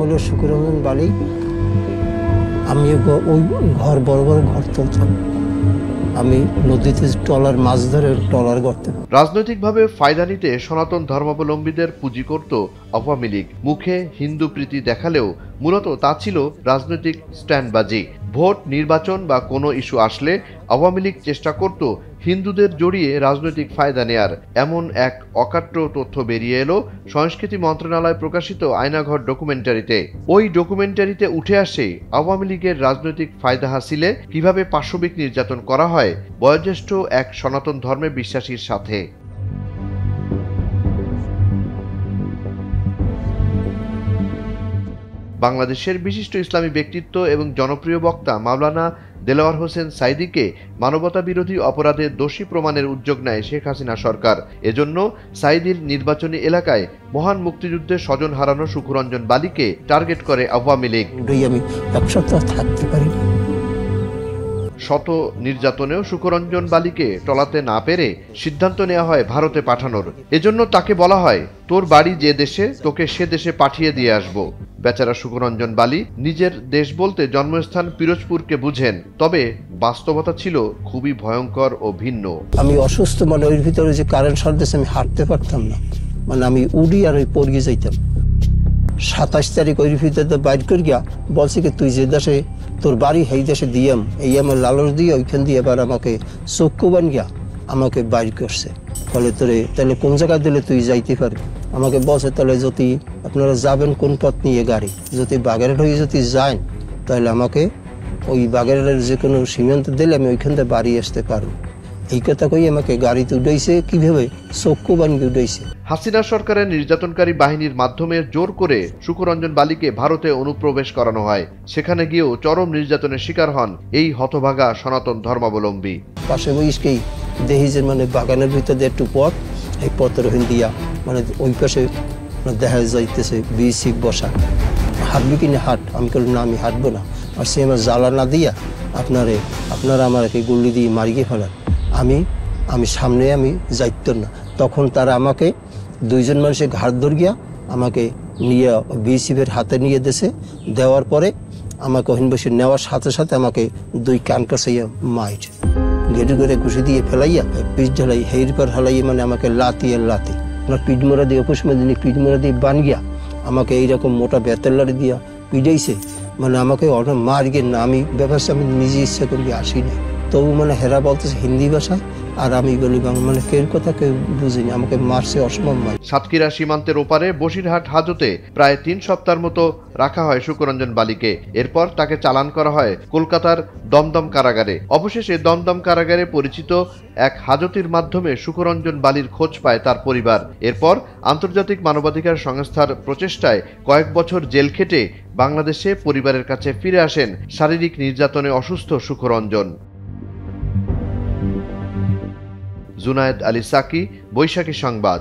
হলো শুকুররঞ্জন বালি। আমি ওই ঘর বড় বড় ঘর তুলতাম, আমি নদীতে ট্রলার মাছ ধরে ট্রলার করতাম। রাজনৈতিকভাবে ফায়দা নিতে সনাতন ধর্মাবলম্বীদের পুঁজি করত আওয়ামী লীগ। মুখে হিন্দু প্রীতি দেখালেও মূলত তা ছিল রাজনৈতিক স্ট্যান্ডবাজি। ভোট, নির্বাচন বা কোনো ইস্যু আসলে আওয়ামী লীগ চেষ্টা করত হিন্দুদের জড়িয়ে রাজনৈতিক ফায়দা নেয়ার। এমন এক অকাট্য তথ্য বেরিয়ে এলো সংস্কৃতি মন্ত্রণালয় প্রকাশিত আয়নাঘর ডকুমেন্টারিতে। ওই ডকুমেন্টারিতে উঠে আসে আওয়ামী লীগের রাজনৈতিক ফায়দা হাসিলে কিভাবে পাশবিক নির্যাতন করা হয় বয়োজ্যেষ্ঠ এক সনাতন ধর্মে বিশ্বাসীর সাথে। বাংলাদেশের বিশিষ্ট ইসলামী ব্যক্তিত্ব এবং জনপ্রিয় বক্তা মাওলানা দেলোয়ার হোসেন সাঈদীকে মানবতা বিরোধী অপরাধে দোষী প্রমাণের উদ্যোগ নেয় শেখ হাসিনা সরকার। এজন্য সাঈদীর নির্বাচনী এলাকায় মহান মুক্তিযুদ্ধে স্বজন হারানো শুকুররঞ্জন বালিকে টার্গেট করে আওয়ামী লীগ। আমি এক সপ্তাহ থাকতে পারি। শত নির্যাতনেও শুকুররঞ্জন বালিকে টলাতে না পেরে সিদ্ধান্ত নেওয়া হয় ভারতে পাঠানোর। এজন্য তাকে বলা হয়, তোর বাড়ি যে দেশে, তোকে সে দেশে পাঠিয়ে দিয়ে আসবো। বেচারা শুকুররঞ্জন বালি নিজের দেশ বলতে জন্মস্থান পিরোজপুরকে বুঝেন, তবে বাস্তবতা ছিল খুবই ভয়ঙ্কর ও ভিন্ন। আমি অসুস্থ, মানে ওই ভিতরে যে কারেন্ট শর্ট দিয়েছে আমি হাঁটতে পারতাম না, মানে আমি উড়ি আর ওই পড়িয়ে যাইতাম। 27 তারিখ ওই ভিতরে বাইর করে গিয়া বলছে কি তুই যে দেশে তোর বাড়ি সেই দেশে দিয়াম, এই আমার লালন দিয়ে ওইখান দিয়ে এবার আমাকে চক্ষু বান গিয়া আমাকে বাইর করছে। ফলে তোরে তাহলে কোন জায়গায় দিলে তুই যাইতে পারবি। আমাকে বলছে তাহলে যদি আপনারা যাবেন কোন পথ নিয়ে গাড়ি, যদি বাগেরহাট হয়ে যদি যান তাহলে আমাকে ওই বাগেরহাটের যে কোনো সীমান্ত দিলে আমি ওইখান থেকে বাড়ি আসতে পারবো। এই কথা কই আমাকে গাড়িতে উঠাইছে, কিভাবে চক্ষু বানিয়ে উঠাইছে। হাসিনা সরকারের নির্যাতনকারী বাহিনীর মাধ্যমে জোর করে শুকুররঞ্জন বালিকে ভারতে অনুপ্রবেশ করানো হয়। সেখানে গিয়েও চরম নির্যাতনের শিকার হন এই হতভাগা সনাতন ধর্মাবলম্বী। পাশে বইসকেই দেখি যে মানে বাগানের ভিতরে একটু পথ, এই পথের দিয়া মানে ওই পাশে দেখা যাইতেছে বিসি বসা। হাঁটবি কিনা হাট, আমি বললাম না আমি হাঁটবো না, আর সে আমার জ্বালা না দিয়া আপনারা আমাকে গুল্লি দিয়ে মারিয়ে ফেলান, আমি সামনে আমি যাইত না। তখন তারা আমাকে দুইজন মানুষের ঘাট ধরে গিয়া আমাকে নিয়ে বিসিফের হাতে নিয়ে দেওয়ার পরে আমাকে ওখানে বসে নেওয়ার সাথে সাথে আমাকে দুই কান কাছাইয়া মাইট গেটে করে ঘুষি দিয়ে ফেলাইয়া পিঠ ঢালাই হের পর হালাইয়া, মানে আমাকে লাতি আপনার পিঠ মোড়া দিয়ে অপুষ্মদিনী পিঠ মোড়া দিয়ে বান গিয়া আমাকে এইরকম মোটা বেতের লাড়ি দিয়া পিড়াইছে, মানে আমাকে অনেক মার গিয়ে না আমি ব্যবস্থা আমি নিজে ইচ্ছা করি আসি না। তবু মানে হেরা বলতেছে হিন্দি ভাষায়, আর আমি বলি বাংলা, মানে কেউ কথা কেউ বুঝিনি, আমাকে মারছে অসম্ভব মার। সাতক্ষীরা সীমান্তের ওপারে বসিরহাট হাজতে প্রায় 3 সপ্তাহের মতো রাখা হয় শুকুররঞ্জন বালিকে। এরপর তাকে চালান করা হয় কলকাতার দমদম কারাগারে। অবশেষে দমদম কারাগারে পরিচিত এক হাজতির মাধ্যমে শুকুররঞ্জন বালির খোঁজ পায় তার পরিবার। এরপর আন্তর্জাতিক মানবাধিকার সংস্থার প্রচেষ্টায় কয়েক বছর জেল খেটে বাংলাদেশে পরিবারের কাছে ফিরে আসেন শারীরিক নির্যাতনে অসুস্থ শুকুররঞ্জন। জুনায়েদ আলী সাকি, বৈশাখী সংবাদ।